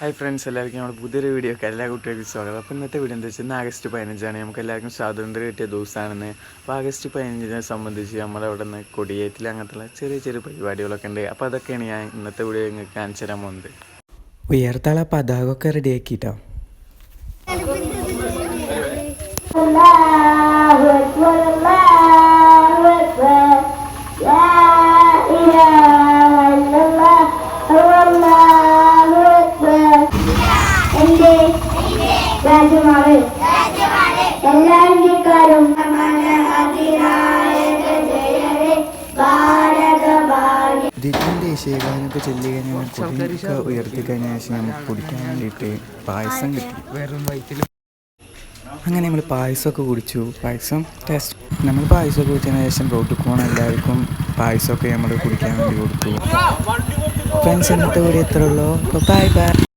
Hi friends, എല്ലാവർക്കും നമ്മുടെ പുതിയൊരു വീഡിയോക്ക് എല്ലാ കുട്ടികൾക്കും സ്വാഗതം. അപ്പോൾ ഇന്നത്തെ വീഡിയോ എന്താ വെച്ചാൽ ഇന്ന് ആഗസ്റ്റ് 15 നമുക്ക് എല്ലാവർക്കും സ്വാതന്ത്ര്യം കിട്ടിയ ദിവസമാണെന്ന്. അപ്പോൾ ആഗസ്റ്റ് 15 സംബന്ധിച്ച് നമ്മളവിടെ നിന്ന് കൊടിയേറ്റിൽ അങ്ങനത്തെ ചെറിയ ചെറിയ പരിപാടികളൊക്കെ ഉണ്ട്. അപ്പോൾ അതൊക്കെയാണ് ഞാൻ ഇന്നത്തെ വീഡിയോ നിങ്ങൾക്ക് കാണിച്ചു തരാൻ പോകുന്നത്. ഉയർത്താളെ പതാകമൊക്കെ റെഡിയാക്കിട്ടോ. എല്ലാ ഇന്ത്യക്കാരും ദിക്കും ദേശീയഗാനമൊക്കെ ചൊല്ലിക്കഴിഞ്ഞാൽ ഉയർത്തി കഴിഞ്ഞ ശേഷം നമുക്ക് കുടിക്കാൻ വേണ്ടിയിട്ട് പായസം കിട്ടി. അങ്ങനെ നമ്മൾ പായസമൊക്കെ കുടിച്ചു. പായസം ടേസ്റ്റ് നമ്മൾ പായസമൊക്കെ കുടിച്ചതിന് ശേഷം റോട്ടിൽ പോകണം. എല്ലാവർക്കും പായസമൊക്കെ നമ്മൾ കുടിക്കാൻ വേണ്ടി കൊടുത്തു. ഫ്രണ്ട്സ്, ഇന്നത്തെ വീഡിയോ എത്ര ഉള്ളൂ. Bye bye.